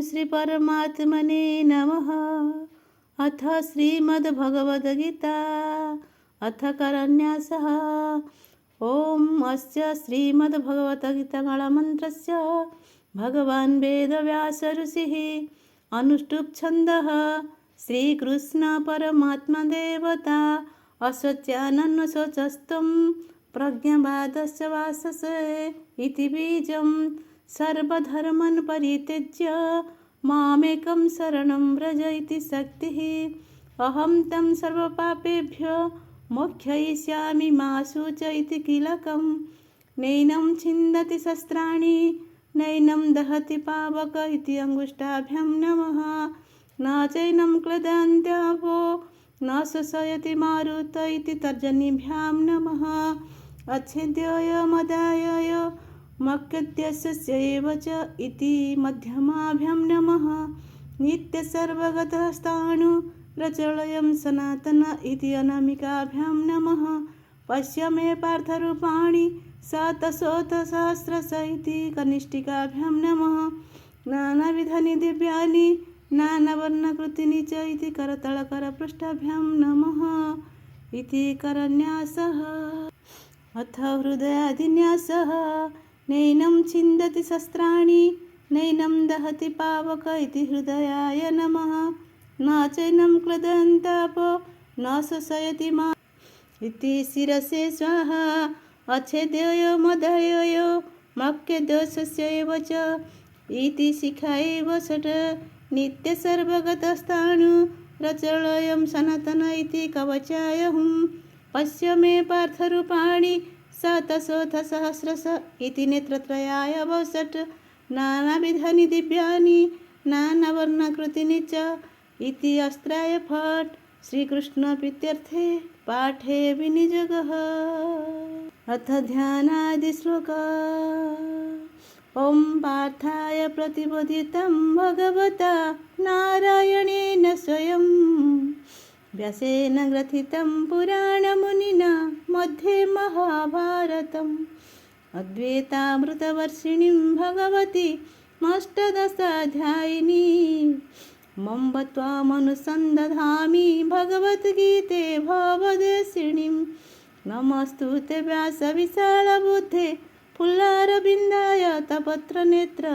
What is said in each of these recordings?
श्रीपरमात्मने नमः। अथ श्रीमद्भगवद्गीता अथ करन्यासः। ॐ अस्य श्रीमद्भगवद्गीतामूलमन्त्रस्य भगवान् वेदव्यासऋषिः अनुष्टुप् छन्दः। श्रीकृष्णपरमात्मदेवता असत्यानन्वशोचस्तं प्रज्ञावादस्य वाससे इति बीजं सर्वधर्मान् परित्यज्य मामेकं शरणं व्रज इति शक्तिः। अहं तं सर्वपापेभ्यो मोक्षयिष्यामि मा शुच इति कीलकं। नैनं छिन्दति शस्त्राणि नैनं दहति पावक इति अङ्गुष्ठाभ्यां नमः। न चैनं क्लेदन्त्यापो न शोषयति मारुत इति तर्जनीभ्यां नमः। अच्छेद्योऽयमदाय मक्यद्यस्य च इति मध्यमाभ्यां नमः। नित्यसर्वगतः स्थाणुरचलयं सनातन इति अनामिकाभ्यां नमः। पश्य मे पार्थरूपाणि शतशोथसहस्रश इति कनिष्ठिकाभ्यां नमः। नानाविधानि दिव्यानि नानावर्णकृतीनि च इति करतलकरपृष्ठाभ्यां नमः इति करन्यासः। अथ हृदयादिन्यासः। नैनं छिन्दति शस्त्राणि नैनं दहति पावक इति हृदयाय नमः। न चैनं क्लेदन्तापो न शोषयति मा इति शिरसे स्वाहा। अच्छेद्योऽयमदायो मक्यद्योऽस्य च इति शिखायैव षट्। नित्यसर्वगतस्थाणुरचलयं सनातन इति कवचाय हुं। पश्य मे पार्थरूपाणि शतशोथसहस्रश इति नेत्रत्रयाय वषट्। नानाविधानि दिव्यानि नानावर्णकृतीनि च इति अस्त्राय फट्। श्रीकृष्णप्रीत्यर्थे पाठे विनियोगः। अथ ध्यानादिश्लोकः। ॐ पार्थाय प्रतिबोधितं भगवता नारायणेन स्वयं व्यासेन ग्रथितं पुराणमुनिना मध्ये महाभारतम्। अद्वैतामृतवर्षिणीं भगवती अष्टादशाध्यायिनी मम त्वामनुसन्दधामि भगवद्गीते भवदेशिणीं। नमस्तुते व्यासविशालबुद्धे फुल्लारविन्दाय तपत्रनेत्र।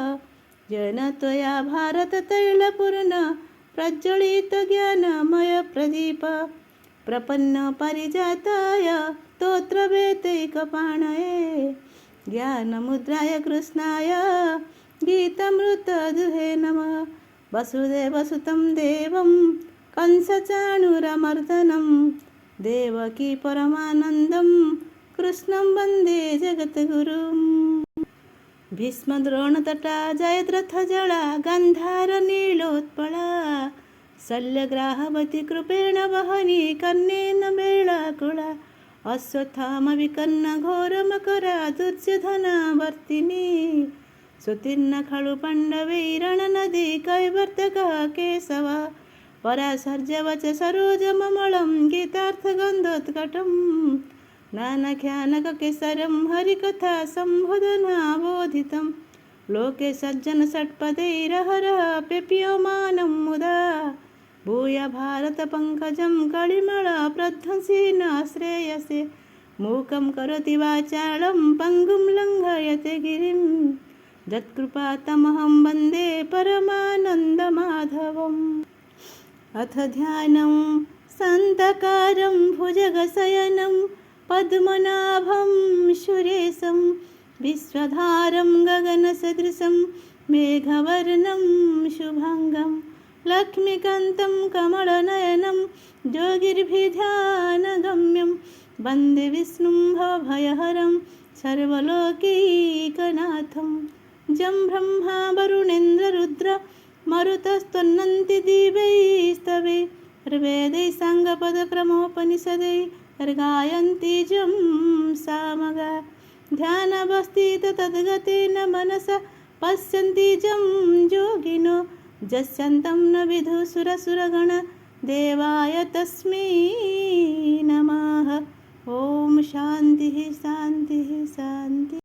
येन त्वया भारततैलपूर्ण प्रज्वलित ज्ञानमय प्रदीप प्रपन्न पारिजाताय स्तोत्रवेतैकपाणये ज्ञानमुद्राय कृष्णाय गीतामृतदुहे नमः। वसुदेवसुतं देवं कंसचाणूरमर्दनं देवकी परमानन्दं कृष्णं वन्दे जगद्गुरुं। भीष्मद्रोणतटा जयद्रथजला गान्धारनीलोत्पला शल्यग्राहवती कृपेण वहनी कर्णेन वेलाकुला। अश्वत्थामविकर्णघोरमकरा दुर्योधनावर्तिनी सुतीर्णा खलु पाण्डवैरणनदी कैवर्तकः केशव। पराशर्यवच सरोजममलं गीतार्थगन्धोत्कटम्। नानाख्यानककेसरं हरिकथा सम्बोधनाबोधितं। लोके सज्जनषट्पदैरहरः पेप्यमानं मुदा। भूय भारतपङ्कजं कलिमलप्रध्वंसिन श्रेयसे। मूकं करोति वाचालं पङ्गुं लङ्घयते गिरिं। यत्कृपातमहं वन्दे परमानन्दमाधवम्। अथ ध्यानं शान्तकारं भुजगशयनं पद्मनाभं सुरेशं विश्वधारं गगनसदृशं मेघवर्णं शुभाङ्गं लक्ष्मीकान्तं कमलनयनं योगिर्भिध्यानगम्यं वन्दे विष्णुं भवभयहरं सर्वलोकैकनाथं। जं ब्रह्मा वरुणेन्द्ररुद्र मरुतस्तुन्नन्ति दिवैस्तवे ऋग्वेदै साङ्गपदक्रमोपनिषदैः गायन्ति जं सामगा। ध्यानवस्थित तद्गतेन मनसा पश्यन्ति जं योगिनो। यस्यान्तं न विदुः देवाय तस्मै नमः। ॐ शान्तिः शान्तिः शान्तिः।